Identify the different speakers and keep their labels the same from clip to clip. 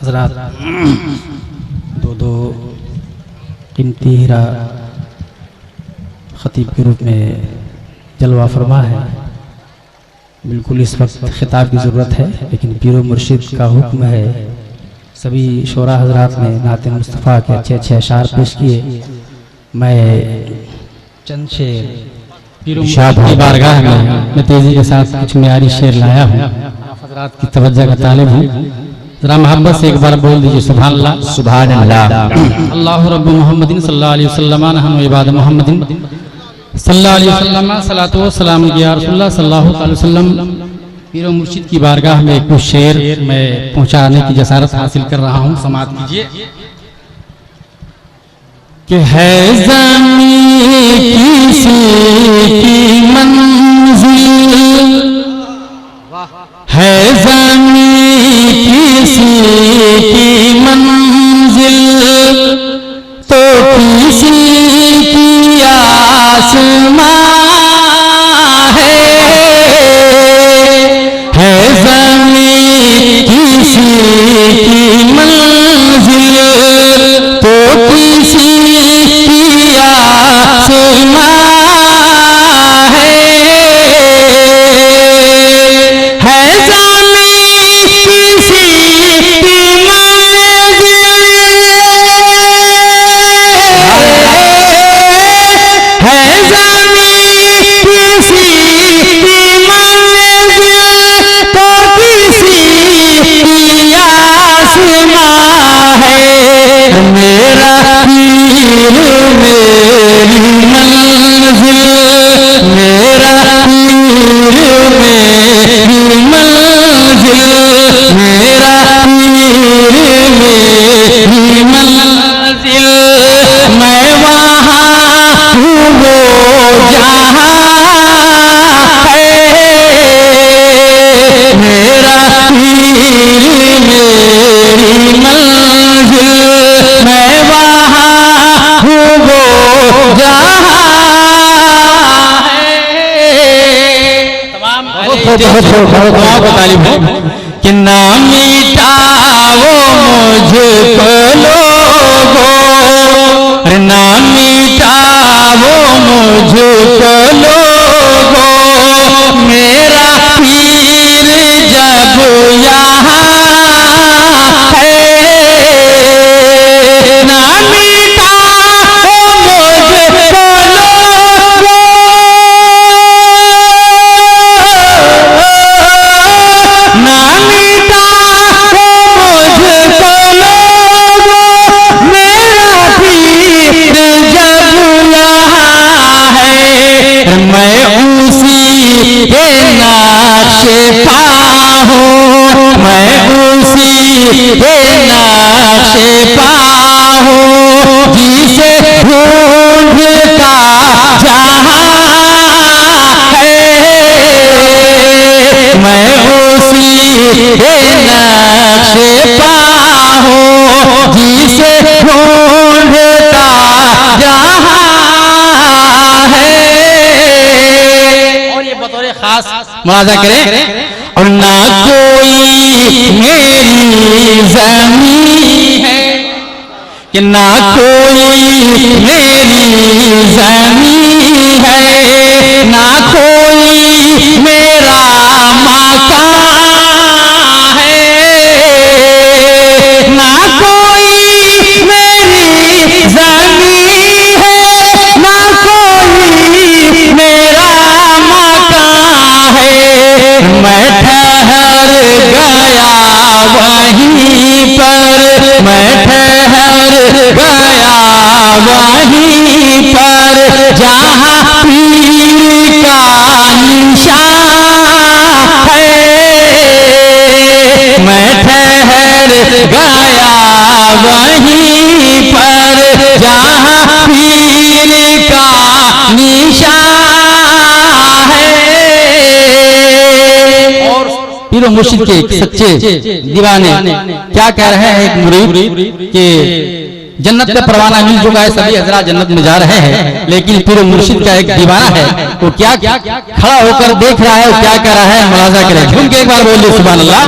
Speaker 1: हज़रात दो कीमती हीरा खतीब के रूप में जलवा फरमा है। बिल्कुल इस वक्त खिताब की ज़रूरत है, लेकिन पीरो मुर्शिद का हुक्म है। सभी शोरा हजरात ने नाते मुस्तफ़ा के अच्छे अच्छे अशार पेश किए। मैं चंद शेर पीरो मुर्शिद की बारगाह में मैं तेज़ी के साथ कुछ म्यारी शेर लाया हूँ। हजरात की तवज्जो का तालिब हूँ। जरा मोहब्बत से एक बार बोल दीजिए सुभान अल्लाह।
Speaker 2: सुभान अल्लाह।
Speaker 1: अल्लाहु रब्बु मुहम्मदिन सल्लल्लाहु अलैहि वसल्लम नहनु इबाद मुहम्मदिन सल्लल्लाहु अलैहि वसल्लम सलातो व सलाम या रसूलुल्लाह सल्लल्लाहु अलैहि वसल्लम। पीरो मुर्शिद की बारगाह में कुछ शेर मैं पहुंचाने की जसारत हासिल कर रहा हूँ, समाअत कीजिए। कि है ज़मीं किसी की मंजिल, है ज़मीं किसी की मंजिल, तो किसी की आसमां है ज़मीं किसी की मंजिल, तो किसी की आसमां कि ना मिटाओ मुझको लोगो, ना मिटाओ मुझको लोगो, मेरा पीर जब यहाँ है, ना मिटाओ मुझको लोगो, ना मिटाओ मुझको लोगो, मेरा पीर जब यहाँ है, मैं उसी के नाशे पा हूँ, मैं उसी के नाशे पा हूँ, जिसे ढूंढता जहाँ है, मैं उसी के नाशे पा हूँ, जिसे ढूंढता जहाँ है। और ये बतौर खास मुलाजा करें। और ना कोई मेरी ज़मीं है, कि ना कोई मेरी ज़मीं है, ना कोई मेरा मकान है, ना कोई मेरी ज़मीं है, ना कोई मेरा मकान है, मैं ठहर गया वहीं पर, मैं ठहर गया वहीं पर, जहाँ पीर का निशान है, मैं ठहर गया वहीं पर, जहाँ पीर का निशान है। और पीरो मुर्शिद के एक सच्चे दीवाने क्या कह रहे हैं, एक मुरीद के जन्नत पे परवाना मिल चुका है, सभी हजरात जन्नत में जा रहे हैं, लेकिन पीर मुर्शिद का एक दीवाना है, वो क्या खड़ा होकर देख रहा है, क्या कर रहा है, मुलाजा करें। झूम के एक बार बोलिए सुभान अल्लाह।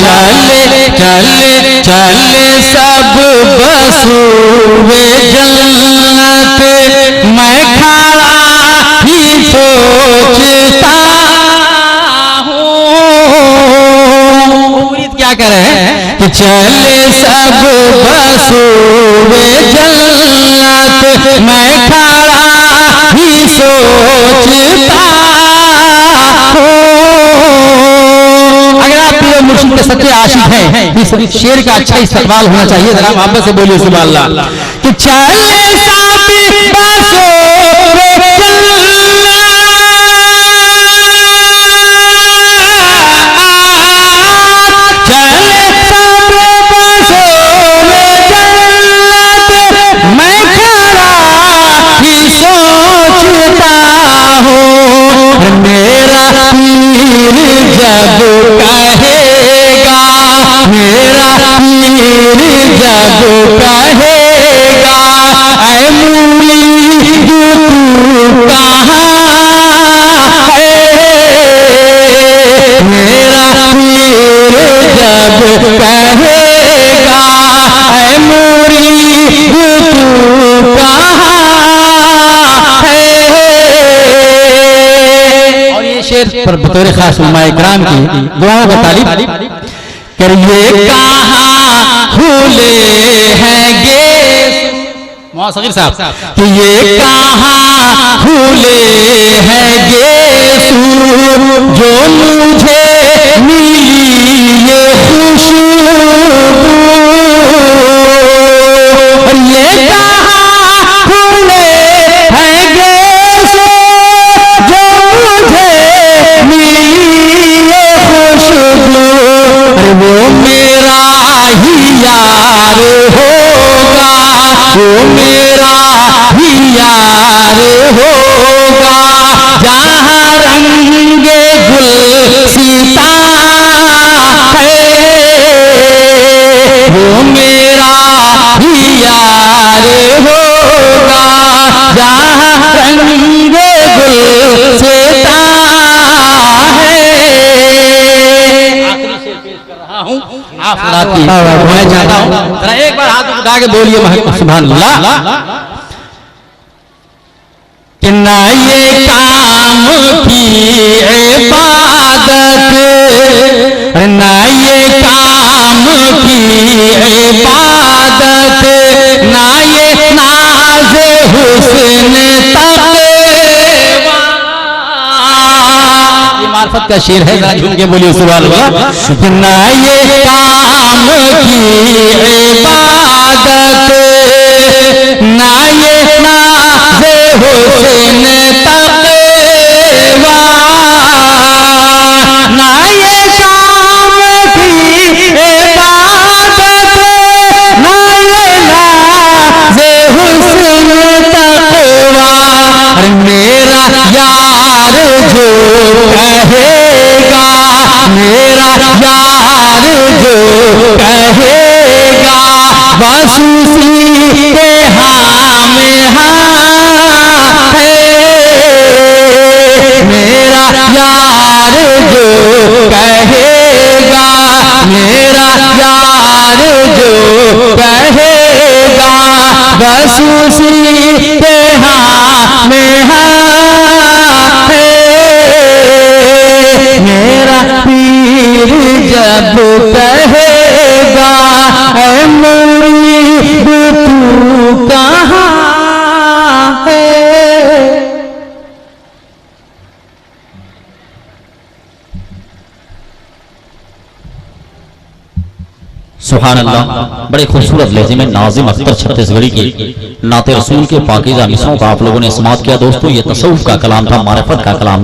Speaker 1: चले चले चले सब बसूवे जन्नत, मैं खड़ा ही सोचता क्या करे कि चले सब बसूवे जन्नत, मैं खड़ा ही सोचता हूँ। अगर आप पीर मुर्शिद के सच्चे आशिक हैं, इस शेर का अच्छा इस्तेमाल होना चाहिए। जरा मोहब्बत से बोलिए सुभान अल्लाह। कि चले सब बसूवे पर बतौर खास उलमाए किराम की दुआओं का तालीब करिए। कहाँ खुले हैं गेट मौसगिर साहब कि ये कहाँ खुले हैं गेट, जो मुझे मिली ये खुशबू, ये कहाँ खुले हैं गेट, जो मुझे वो मेरा ही यार होगा, वो मेरा ही यार होगा, जहाँ रंगे गुलसिता है, वो मेरा ही यार होगा, जहाँ रंगे गुलसिता आप मैं चाहता हूं जरा एक बार हाथ उठा के बोलिए सुभान अल्लाह। कि ना ये काम की इबादत, ना ये काम की इबादत, ना ये नाज हुस्न तक़वा, ये मार्फत का शेर है, जरा झूम के बोलिए सुभान अल्लाह। ना ये काम की इबादत, ना ये नाज़ हुस्न तक़वा, ना ये काम की इबादत, ना ये नाज़ हुस्न तक़वा, मेरा यार जो कहेगा, मेरा यार जो कहेगा, बस उसी के हाँ में हाँ है, मेरा यार जो कहेगा, मेरा यार जो कहेगा, बस उसी के हाँ में हाँ है, मेरा पीर जब कहेगा, ऐ मुरीद तू कहाँ है।
Speaker 2: सुभान अल्लाह। बड़े खूबसूरत लहजे में नाजिम अख्तर छत्तीसगढ़ी की नाते रसूल के पाकीज़ा मिसरों का आप लोगों ने समाअत किया। दोस्तों, ये तसव्वुफ का कलाम था, मारिफत का कलाम।